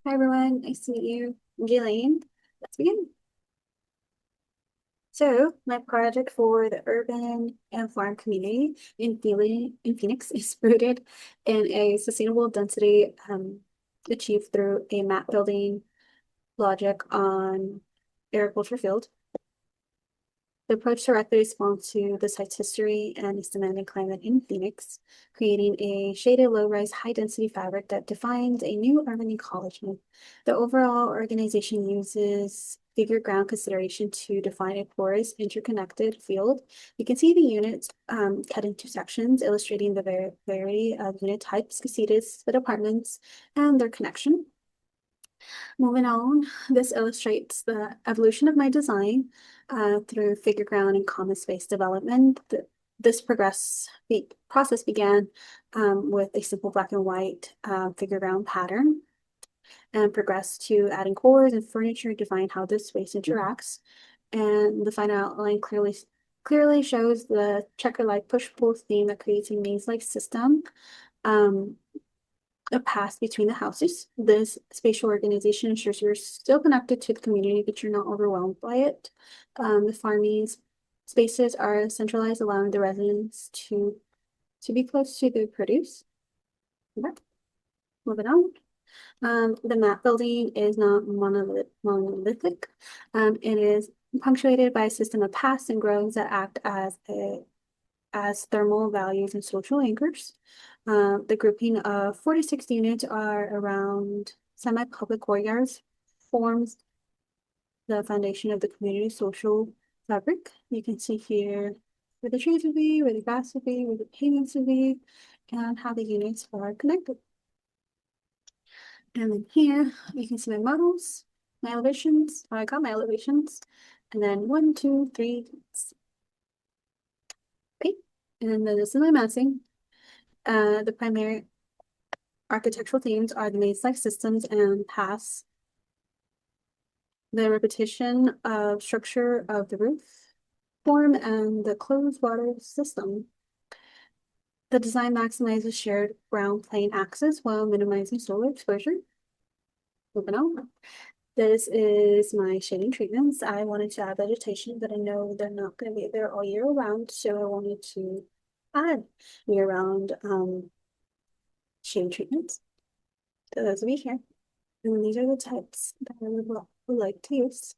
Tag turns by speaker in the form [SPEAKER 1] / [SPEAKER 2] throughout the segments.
[SPEAKER 1] Hi everyone, nice to meet you. I'm Ghislaine. Let's begin. So, my project for the urban and farm community in Phoenix is rooted in a sustainable density achieved through a map building logic on agriculture field. The approach directly responds to the site's history and its demanding climate in Phoenix, creating a shaded, low-rise, high-density fabric that defines a new urban ecology. The overall organization uses figure ground consideration to define a porous, interconnected field. You can see the units cut into sections, illustrating the variety of unit types, casitas, split apartments, and their connection. Moving on, this illustrates the evolution of my design through figure ground and common space development. This process began with a simple black and white figure ground pattern and progressed to adding cores and furniture to define how this space interacts. And the final outline clearly shows the checker-like push-pull theme that creates a maze-like system. Um, a path between the houses. This spatial organization ensures you're still connected to the community, but you're not overwhelmed by it. The farming spaces are centralized, allowing the residents to be close to the produce. Okay. Moving on. The map building is not monolithic. It is punctuated by a system of paths and groves that act as thermal values and social anchors. The grouping of 46 units are around semi-public courtyards forms the foundation of the community social fabric. You can see here where the trees would be, where the grass would be, where the pavements would be, and how the units are connected. And then here you can see my models, my elevations. I got my elevations. And then 1, 2, 3, okay. And then this is my massing. The primary architectural themes are the maze-like systems and paths, the repetition of structure of the roof form, and the closed water system. The design maximizes shared ground plane access while minimizing solar exposure. Moving on. This is my shading treatments. I wanted to add vegetation, but I know they're not going to be there all year round, so I wanted to add year-round shade treatments. So those will be here. And these are the types that I would like to use.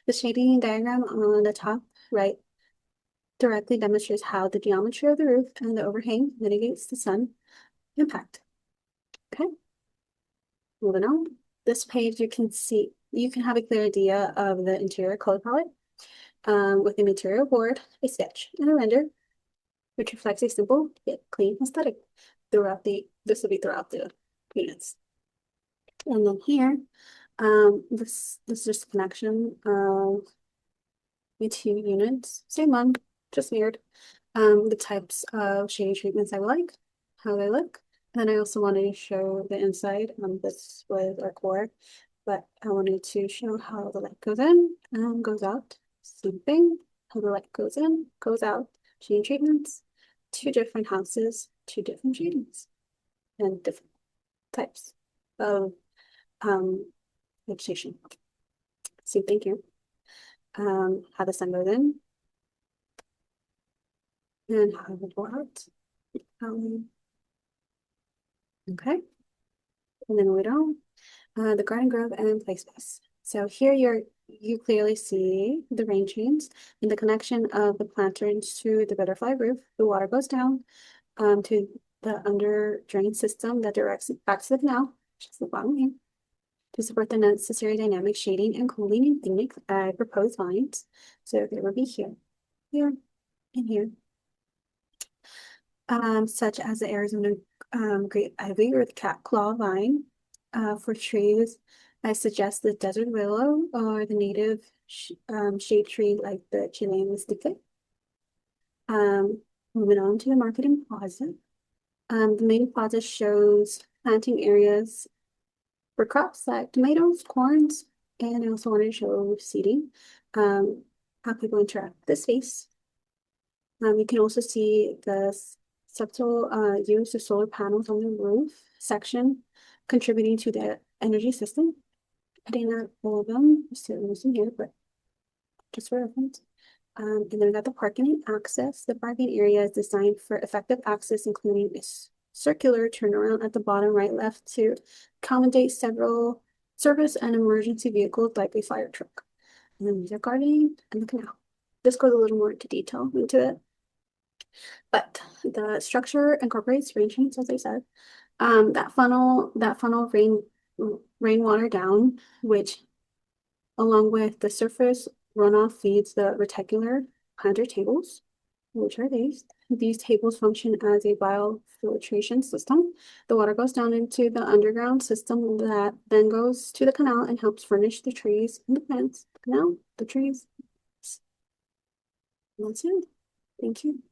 [SPEAKER 1] The shading diagram on the top right directly demonstrates how the geometry of the roof and the overhang mitigates the sun impact. Okay, moving on. This page you can have a clear idea of the interior color palette with a material board, a sketch, and a render, which reflects a simple yet clean aesthetic this will be throughout the units. And then here, this is just a connection of the two units. Same one, just mirrored. The types of shading treatments I like, how they look. And then I also wanted to show the inside. This was our core, but I wanted to show how the light goes in and goes out. Same thing, how the light goes in, goes out. Shading treatments, two different houses, two different shadings, and different types of vegetation. Same thing here. How the sun goes in and how it will go out. Okay, and then we don't. The garden grove and play space. So here you clearly see the rain chains and the connection of the planterns to the butterfly roof. The water goes down to the under drain system that directs it back to the canal, which is the bottom here. To support the necessary dynamic shading and cooling in Phoenix, I propose vines. So they will be here, here, and here. Such as the Arizona great ivy or the cat claw vine. For trees, I suggest the desert willow or the native shade tree like the Chilean mystique. Um, Moving on to the marketing plaza. The main plaza shows planting areas for crops like tomatoes, corns, and I also wanted to show seeding, how people interact with the space. You can also see the subtle use of solar panels on the roof section, contributing to the energy system. I didn't add all of them, just in here, but just for reference. And then we got the parking and access. The parking area is designed for effective access, including a circular turnaround at the bottom right left to accommodate several service and emergency vehicles like a fire truck. And then music gardening and the canal. This goes a little more into detail into it. But the structure incorporates rain chains, as I said. That funnel rainwater down, which along with the surface runoff feeds the reticular planter tables, which are these. These tables function as a biofiltration system. The water goes down into the underground system that then goes to the canal and helps furnish the trees and the plants. The canal, the trees. And that's it. Thank you.